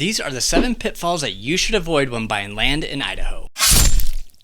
These are the 7 pitfalls that you should avoid when buying land in Idaho.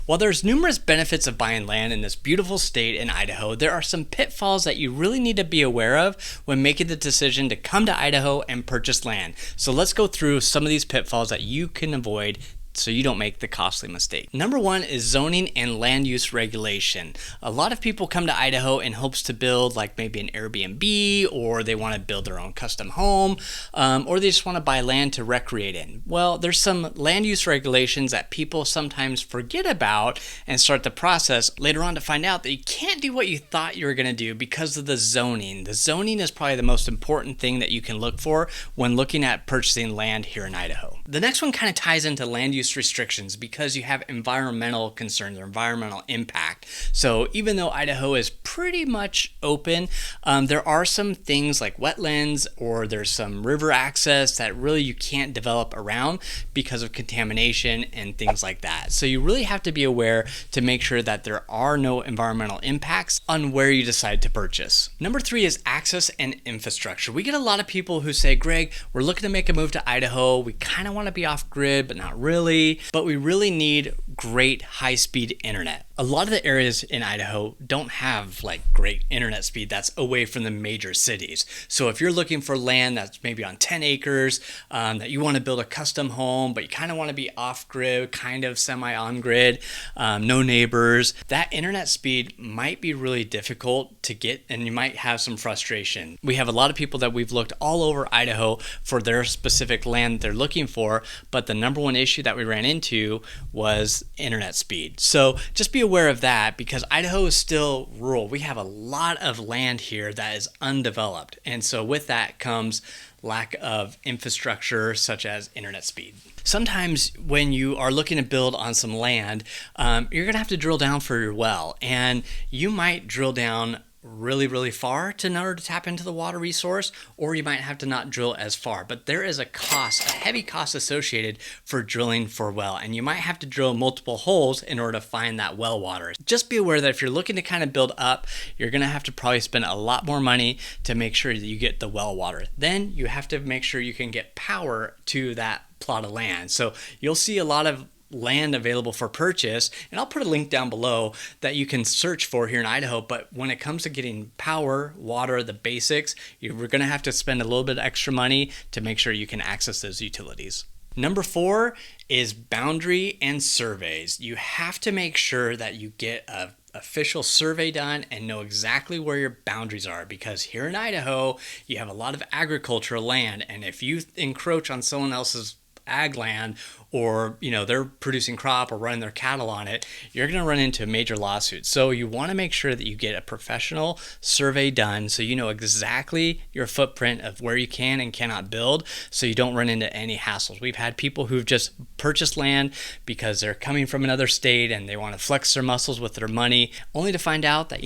While there's numerous benefits of buying land in this beautiful state in Idaho, there are some pitfalls that you really need to be aware of when making the decision to come to Idaho and purchase land. So let's go through some of these pitfalls that you can avoid so you don't make the costly mistake. Number 1 is zoning and land use regulation. A lot of people come to Idaho in hopes to build like maybe an Airbnb, or they want to build their own custom home, or they just want to buy land to recreate in. Well, there's some land use regulations that people sometimes forget about and start the process later on to find out that you can't do what you thought you were going to do because of the zoning. The zoning is probably the most important thing that you can look for when looking at purchasing land here in Idaho. The next one kind of ties into land use restrictions because you have environmental concerns or environmental impact. So even though Idaho is pretty much open, there are some things like wetlands, or there's some river access that really you can't develop around because of contamination and things like that. So you really have to be aware to make sure that there are no environmental impacts on where you decide to purchase. Number 3 is access and infrastructure. We get a lot of people who say, Greg, we're looking to make a move to Idaho. We kind of want to be off grid, but not really. But we really need great high-speed internet. A lot of the areas in Idaho don't have like great internet speed that's away from the major cities. So if you're looking for land that's maybe on 10 acres, that you want to build a custom home, but you kind of want to be off-grid, kind of semi-on-grid, no neighbors, that internet speed might be really difficult to get, and you might have some frustration. We have a lot of people that we've looked all over Idaho for their specific land they're looking for, but the number one issue that we ran into was internet speed. So just be aware of that, because Idaho is still rural. We have a lot of land here that is undeveloped, and so with that comes lack of infrastructure such as internet speed. Sometimes when you are looking to build on some land, you're gonna have to drill down for your well, and you might drill down really far in order to tap into the water resource, or you might have to not drill as far. But there is a heavy cost associated for drilling for well, and you might have to drill multiple holes in order to find that well water. Just be aware that if you're looking to kind of build up, you're gonna have to probably spend a lot more money to make sure that you get the well water. Then you have to make sure you can get power to that plot of land. So you'll see a lot of land available for purchase, and I'll put a link down below that you can search for here in Idaho. But when it comes to getting power, water, the basics, you're going to have to spend a little bit extra money to make sure you can access those utilities. Number 4 is boundary and surveys. You have to make sure that you get a official survey done and know exactly where your boundaries are, because here in Idaho you have a lot of agricultural land, and if you encroach on someone else's ag land, or they're producing crop or running their cattle on it, you're going to run into a major lawsuit. So you want to make sure that you get a professional survey done so you know exactly your footprint of where you can and cannot build, so you don't run into any hassles. We've had people who've just purchased land because they're coming from another state and they want to flex their muscles with their money, only to find out that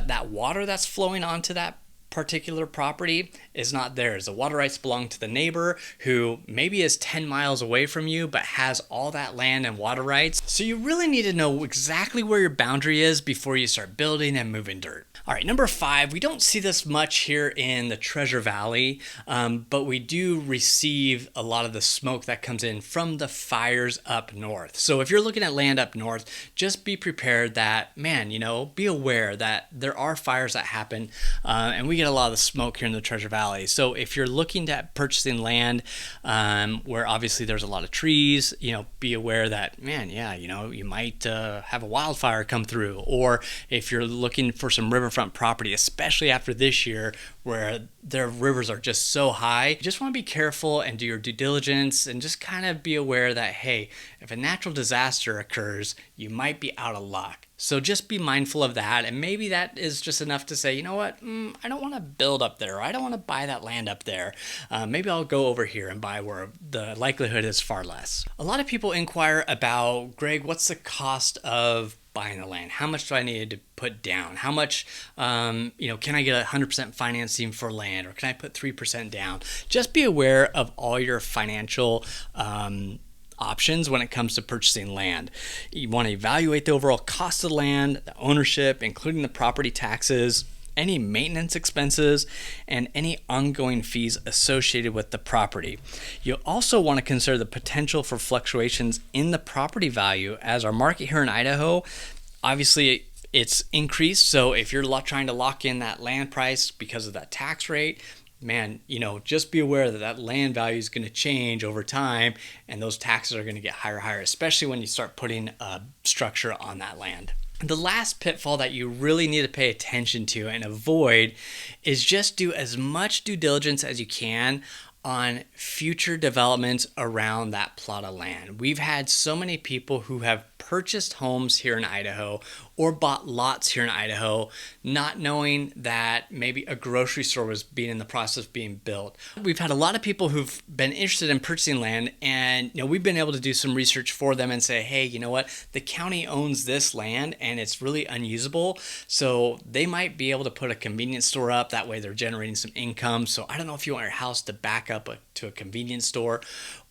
that water that's flowing onto that particular property is not theirs. The water rights belong to the neighbor, who maybe is 10 miles away from you but has all that land and water rights. So you really need to know exactly where your boundary is before you start building and moving dirt. All right, number 5, we don't see this much here in the Treasure Valley, but we do receive a lot of the smoke that comes in from the fires up north. So if you're looking at land up north, just be prepared that, be aware that there are fires that happen, and we get a lot of the smoke here in the Treasure Valley. So if you're looking at purchasing land where obviously there's a lot of trees, be aware that, you might have a wildfire come through. Or if you're looking for some riverfront property, especially after this year where their rivers are just so high, you just want to be careful and do your due diligence and just kind of be aware that, hey, if a natural disaster occurs, you might be out of luck. So just be mindful of that, and maybe that is just enough to say, I don't want to build up there, or I don't want to buy that land up there. Maybe I'll go over here and buy where the likelihood is far less. A lot of people inquire about, Greg, what's the cost of buying the land? How much do I need to put down? How much, can I get 100% financing for land, or can I put 3% down? Just be aware of all your financial options when it comes to purchasing land. You want to evaluate the overall cost of the land, the ownership, including the property taxes, any maintenance expenses, and any ongoing fees associated with the property. You'll also want to consider the potential for fluctuations in the property value, as our market here in Idaho, obviously it's increased. So if you're trying to lock in that land price because of that tax rate, man, just be aware that that land value is going to change over time, and those taxes are going to get higher and higher, especially when you start putting a structure on that land. The last pitfall that you really need to pay attention to and avoid is just do as much due diligence as you can on future developments around that plot of land. We've had so many people who have purchased homes here in Idaho or bought lots here in Idaho, not knowing that maybe a grocery store was in the process of being built. We've had a lot of people who've been interested in purchasing land, and we've been able to do some research for them and say, hey, you know what? The county owns this land and it's really unusable, so they might be able to put a convenience store up. That way they're generating some income. So I don't know if you want your house to back up to a convenience store,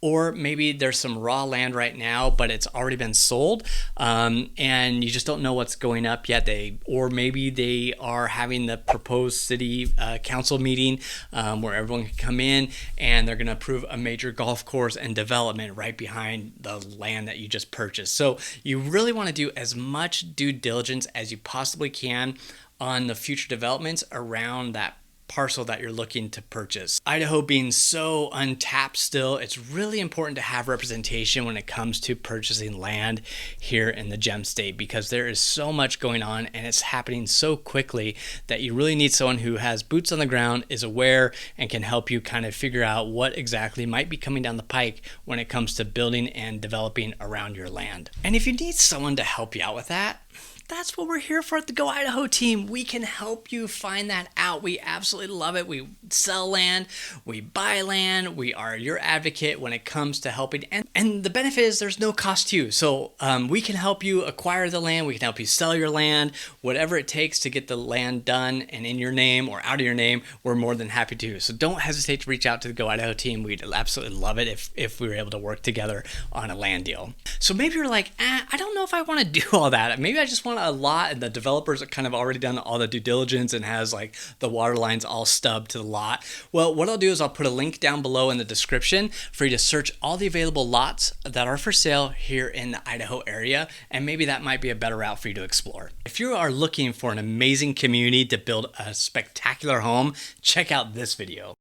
or maybe there's some raw land right now, but it's already been sold, and you just don't know what's going up yet. Or maybe they are having the proposed city council meeting where everyone can come in and they're going to approve a major golf course and development right behind the land that you just purchased. So you really want to do as much due diligence as you possibly can on the future developments around that parcel that you're looking to purchase. Idaho being so untapped still, it's really important to have representation when it comes to purchasing land here in the Gem State, because there is so much going on and it's happening so quickly that you really need someone who has boots on the ground, is aware, and can help you kind of figure out what exactly might be coming down the pike when it comes to building and developing around your land. And if you need someone to help you out with that, that's what we're here for at the Go Idaho team. We can help you find that out. We absolutely love it. We sell land, we buy land, we are your advocate when it comes to helping. And the benefit is there's no cost to you. So we can help you acquire the land, we can help you sell your land, whatever it takes to get the land done and in your name or out of your name, we're more than happy to. So don't hesitate to reach out to the Go Idaho team. We'd absolutely love it if we were able to work together on a land deal. So maybe you're like, I don't know if I want to do all that. Maybe I just want a lot, and the developers are kind of already done all the due diligence and has like the water lines all stubbed to the lot. Well, what I'll do is I'll put a link down below in the description for you to search all the available lots that are for sale here in the Idaho area, and maybe that might be a better route for you to explore. If you are looking for an amazing community to build a spectacular home, check out this video.